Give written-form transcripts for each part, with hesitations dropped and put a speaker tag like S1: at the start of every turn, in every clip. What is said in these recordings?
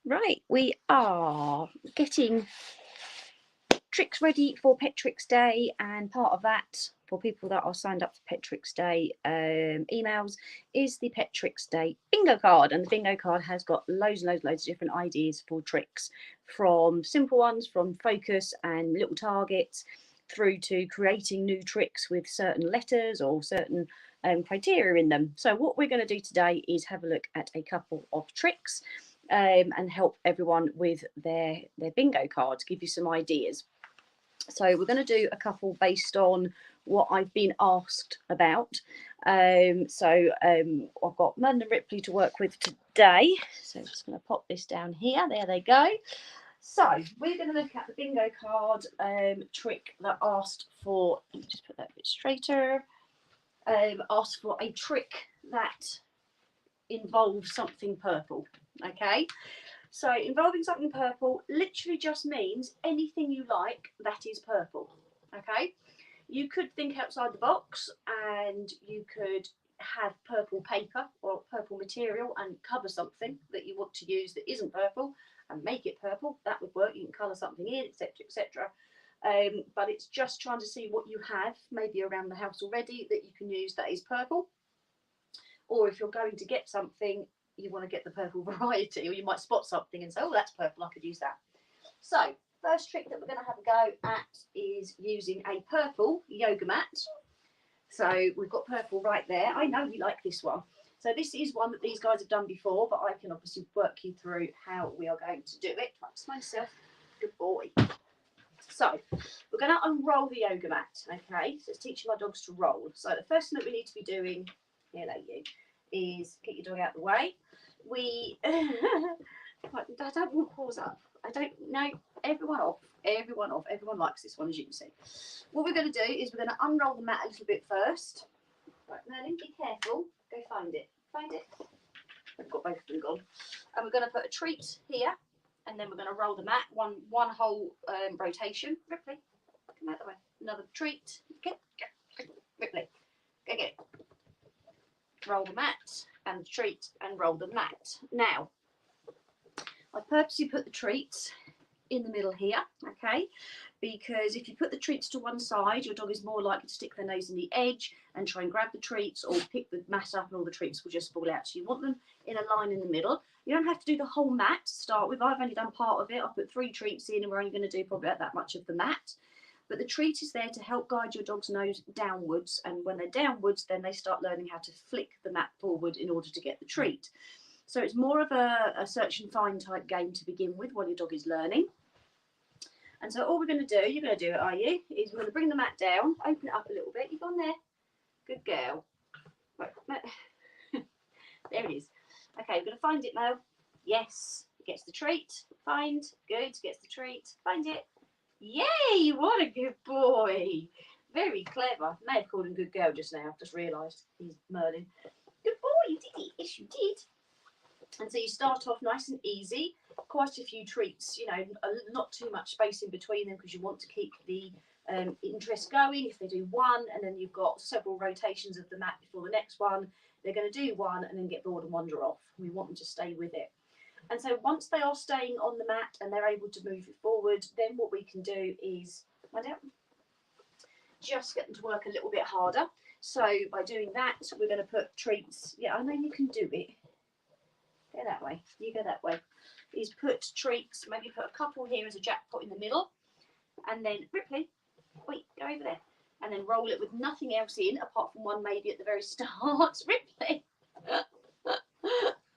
S1: Right, we are getting tricks ready for Pet Tricks Day, and part of that, for people that are signed up for Pet Tricks Day emails, is the Pet Tricks Day bingo card. And the bingo card has got loads and loads of different ideas for tricks, from simple ones, from focus and little targets, through to creating new tricks with certain letters or certain criteria in them. So what we're going to do today is have a look at a couple of tricks and help everyone with their bingo cards, give you some ideas. So we're going to do a couple based on what I've been asked about. I've got Merlin and Ripley to work with today. So I'm just going to pop this down here. There they go. So we're going to look at the bingo card trick that asked for, let me just put that a bit straighter, asked for a trick that involves something purple. Okay. So involving something purple literally just means anything you like that is purple. Okay. You could think outside the box and you could have purple paper or purple material and cover something that you want to use that isn't purple and make it purple. That would work. You can colour something in, etc., etc. But it's just trying to see what you have maybe around the house already that you can use that is purple. Or if you're going to get something, you want to get the purple variety, or you might spot something and say, oh, that's purple, I could use that. So first trick that we're going to have a go at is using a purple yoga mat. So we've got purple right there. I know you like this one. So this is one that these guys have done before, but I can obviously work you through how we are going to do it. That's myself. Good boy. So we're going to unroll the yoga mat, okay? So it's teaching my dogs to roll. So the first thing that we need to be doing, hello you, is get your dog out of the way. I don't want paws up. I don't know. Everyone off. Everyone likes this one, as you can see. What we're going to do is we're going to unroll the mat a little bit first. Right, Merlin, be careful. Go find it. Find it. I've got both of them gone. And we're going to put a treat here, and then we're going to roll the mat one whole rotation. Ripley, come out the way. Another treat. Get Ripley, go get it. Roll the mat and treat and roll the mat. Now, I purposely put the treats in the middle here, okay, because if you put the treats to one side, your dog is more likely to stick their nose in the edge and try and grab the treats, or pick the mat up and all the treats will just fall out. So you want them in a line in the middle. You don't have to do the whole mat to start with. I've only done part of it. I've put 3 treats in and we're only going to do probably about that much of the mat. But the treat is there to help guide your dog's nose downwards, and when they're downwards, then they start learning how to flick the mat forward in order to get the treat. So it's more of a search and find type game to begin with while your dog is learning. And so all we're going to do, you're going to do it, are you? Is we're going to bring the mat down, open it up a little bit. You've gone there. Good girl. Right. There it is. Okay, we're going to find it, Mo. Yes. Gets the treat. Find. Good. Gets the treat. Find it. Yay! What a good boy. Very clever. May have called him good girl just now. Just realised he's Merlin. Good boy. You did it. Yes, you did. And so you start off nice and easy, quite a few treats, you know, not too much space in between them because you want to keep the interest going. If they do one and then you've got several rotations of the mat before the next one, they're going to do one and then get bored and wander off. We want them to stay with it. And so once they are staying on the mat and they're able to move it forward, then what we can do is, just get them to work a little bit harder. So by doing that, we're going to put treats. Yeah, I know you can do it. Go that way. You go that way. Is put treats, maybe put a couple here as a jackpot in the middle. And then, Ripley, wait, go over there. And then roll it with nothing else in, apart from one maybe at the very start. Ripley.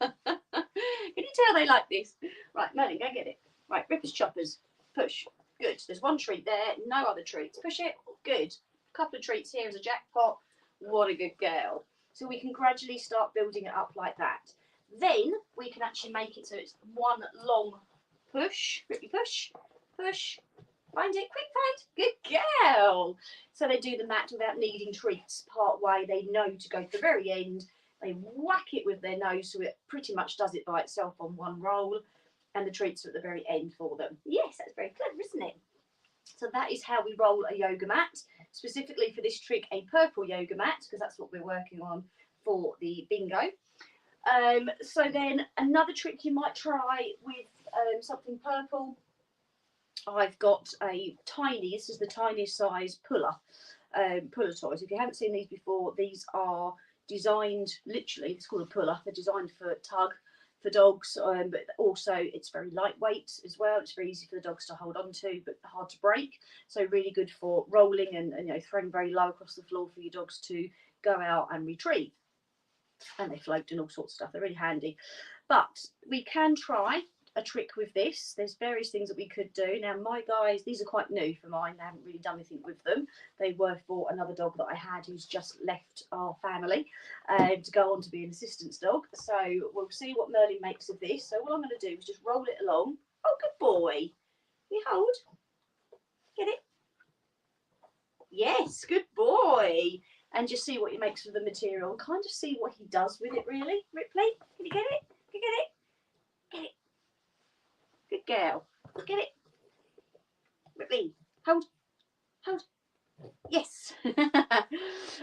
S1: Can you tell they like this? Right, Merlin, go get it. Right, Rippers Choppers. Push. Good. There's one treat there, no other treats. Push it. Good. A couple of treats here as a jackpot. What a good girl. So we can gradually start building it up like that. Then we can actually make it so it's one long push. Ripley, push. Push. Find it. Quick find. Good girl. So they do the mat without needing treats part way. They know to go to the very end. They whack it with their nose so it pretty much does it by itself on one roll. And the treats are at the very end for them. Yes, that's very clever, isn't it? So that is how we roll a yoga mat. Specifically for this trick, a purple yoga mat, because that's what we're working on for the bingo. So then another trick you might try with something purple, I've got a tiny, this is the tiniest size puller toys. If you haven't seen these before, these are designed, literally, it's called a puller. They're designed for tug for dogs, but also it's very lightweight as well. It's very easy for the dogs to hold on to, but hard to break. So really good for rolling and you know, throwing very low across the floor for your dogs to go out and retrieve. And they float and all sorts of stuff. They're really handy. But we can try a trick with this. There's various things that we could do. Now my guys, these are quite new for mine. I haven't really done anything with them. They were for another dog that I had who's just left our family to go on to be an assistance dog. So we'll see what Merlin makes of this. So what I'm going to do is just roll it along. Oh, good boy. You hold. Get it? Yes, good boy. And just see what he makes of the material and kind of see what he does with it, really. Ripley, can you get it? Can you get it? Get it. Good girl. Get it. Ripley, hold. Hold. Yes.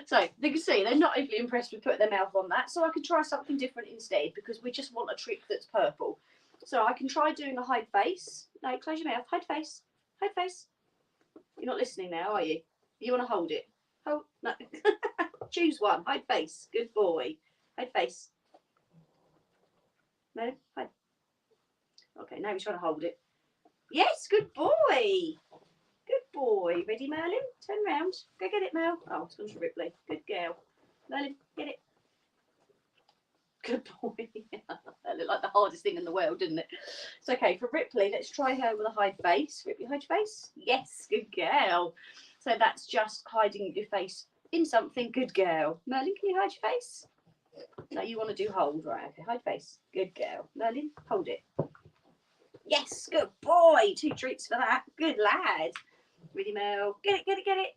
S1: So you can see they're not overly impressed with putting their mouth on that. So I could try something different instead because we just want a trick that's purple. So I can try doing a hide face. No, close your mouth. Hide face. Hide face. You're not listening now, are you? You want to hold it? Hold. No. Choose one. Hide face. Good boy. Hide face. No. Hide. Okay, now he's trying to hold it. Yes, good boy. Good boy. Ready, Merlin? Turn round. Go get it, Mel. Oh, it's gone to Ripley. Good girl. Merlin, get it. Good boy. That looked like the hardest thing in the world, didn't it? It's okay. For Ripley, let's try her with a hide face. Ripley, hide your face. Yes, good girl. So that's just hiding your face in something. Good girl. Merlin, can you hide your face? No, you want to do hold. Right, okay. Hide face. Good girl. Merlin, hold it. Yes, good boy. 2 treats for that. Good lad. Ready, Mel? Get it, get it, get it.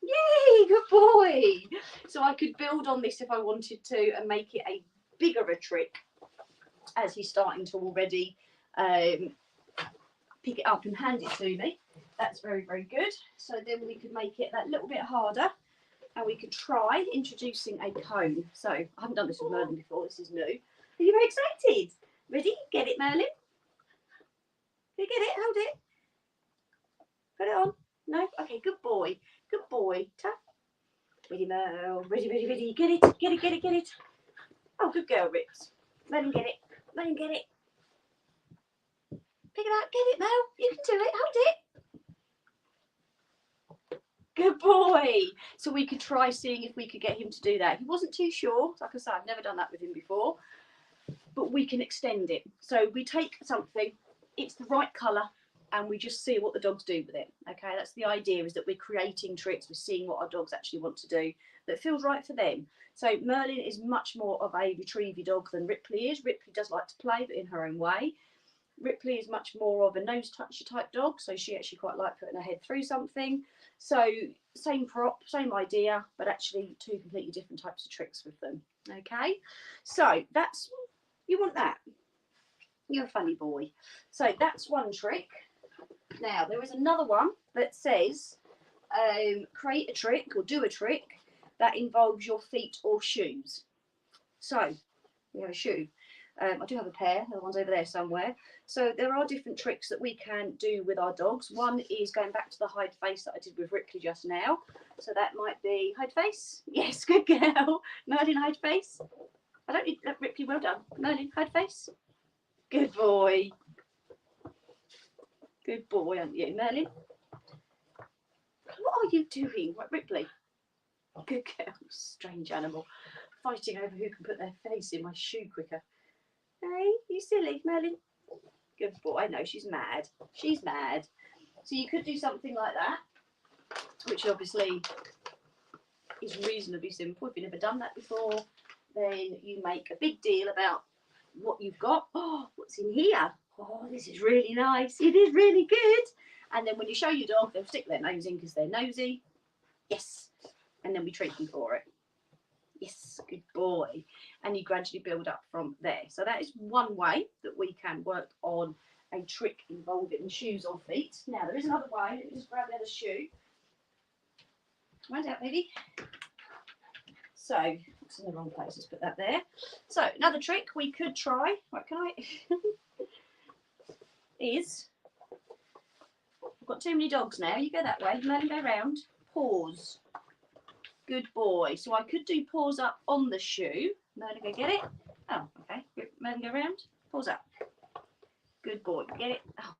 S1: Yay, good boy. So I could build on this if I wanted to and make it a bigger a trick as he's starting to already pick it up and hand it to me. That's very, very good. So then we could make it that little bit harder and we could try introducing a cone. So I haven't done this with Merlin before. This is new. Are you very excited? Ready? Get it, Merlin. Can you get it? Hold it. Put it on. No? Okay, good boy. Good boy. Tap. Ready, Mel. Ready, ready, ready. Get it. Get it, get it, get it. Oh, good girl, Rips. Let him get it. Let him get it. Pick it up. Get it, Mel. You can do it. Hold it. Good boy. So we could try seeing if we could get him to do that. He wasn't too sure. Like I said, I've never done that with him before. But we can extend it. So we take something. It's the right colour. And we just see what the dogs do with it. Okay, that's the idea, is that we're creating tricks, we're seeing what our dogs actually want to do that feels right for them. So Merlin is much more of a retrievy dog than Ripley is. Ripley does like to play, but in her own way. Ripley is much more of a nose toucher type dog, so she actually quite likes putting her head through something. So same prop, same idea, but actually 2 completely different types of tricks with them. Okay, so that's, you want that. You're a funny boy. So that's one trick. Now, there is another one that says create a trick or do a trick that involves your feet or shoes. So, we have a shoe. I do have a pair, the one's over there somewhere. So there are different tricks that we can do with our dogs. One is going back to the hide face that I did with Ripley just now. So that might be hide face. Yes, good girl. Merlin, hide face. I don't need Ripley, well done. Merlin, hide face. Good boy. Good boy, aren't you, Merlin? What are you doing? What, Ripley? Good girl. Strange animal. Fighting over who can put their face in my shoe quicker. Hey, you silly, Merlin. Good boy. I know, she's mad. She's mad. So you could do something like that, which obviously is reasonably simple. If you've never done that before, then you make a big deal about what you've got. Oh, what's in here? Oh, this is really nice. It is really good. And then when you show your dog, they'll stick their nose in because they're nosy. Yes. And then we treat them for it. Yes, good boy. And you gradually build up from there. So that is one way that we can work on a trick involving shoes or feet. Now, there is another way. Let me just grab the other shoe. Wind out, baby. So, it's in the wrong place. Let's put that there. So, another trick we could try. Right, can I? is, I've got too many dogs now. You go that way. Merlin, go round. Paws. Good boy. So I could do paws up on the shoe. Merlin, go get it. Oh, okay. Merlin, go round. Paws up. Good boy. Get it. Oh.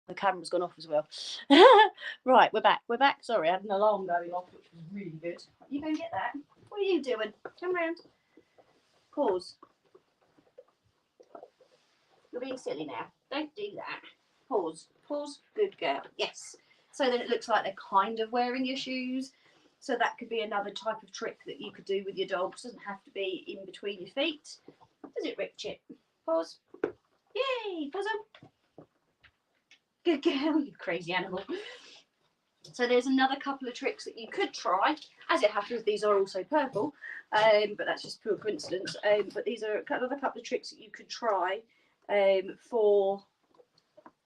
S1: The camera's gone off as well. Right, we're back. We're back. Sorry, I had an alarm going off, which was really good. You go and get that. What are you doing? Come round. Pause. You're being silly now. Don't do that. Pause. Pause. Good girl. Yes. So then it looks like they're kind of wearing your shoes. So that could be another type of trick that you could do with your dogs. Doesn't have to be in between your feet. Does it, Richard? Pause. Yay. Pause on. Good girl, you crazy animal. So there's another couple of tricks that you could try. As it happens, these are also purple, but that's just pure coincidence. But these are another couple of tricks that you could try for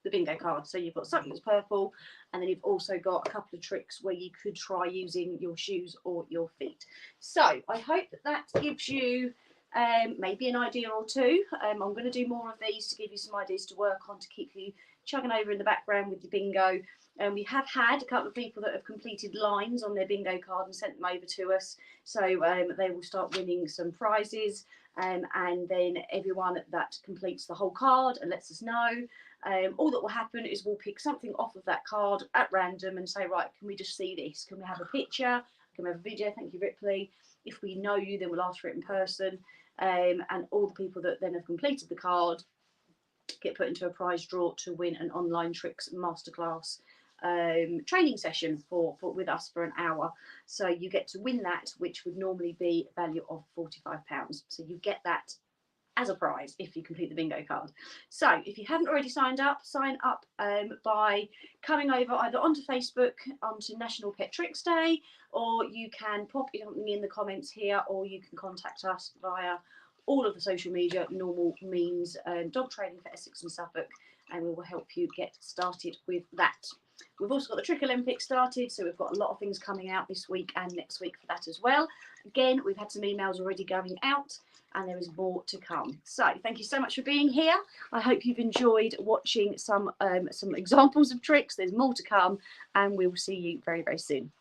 S1: the bingo card. So you've got something that's purple, and then you've also got a couple of tricks where you could try using your shoes or your feet. So I hope that gives you maybe an idea or two. I'm going to do more of these to give you some ideas to work on to keep you chugging over in the background with your bingo. And we have had a couple of people that have completed lines on their bingo card and sent them over to us. So they will start winning some prizes. And then everyone that completes the whole card and lets us know, all that will happen is we'll pick something off of that card at random and say, right, can we just see this? Can we have a picture? Can we have a video? Thank you, Ripley. If we know you, then we'll ask for it in person. And all the people that then have completed the card get put into a prize draw to win an online tricks masterclass training session with us for an hour. So you get to win that, which would normally be a value of £45. So you get that as a prize if you complete the bingo card. So if you haven't already signed up, sign up by coming over either onto Facebook, onto National Pet Tricks Day, or you can pop something in the comments here, or you can contact us via all of the social media normal means, Dog Training for Essex and Suffolk, and we will help you get started with that. We've also got the Trick Olympics started, so we've got a lot of things coming out this week and next week for that as well. Again, we've had some emails already going out, and there is more to come. So thank you so much for being here. I hope you've enjoyed watching some examples of tricks. There's more to come, and we will see you very, very soon.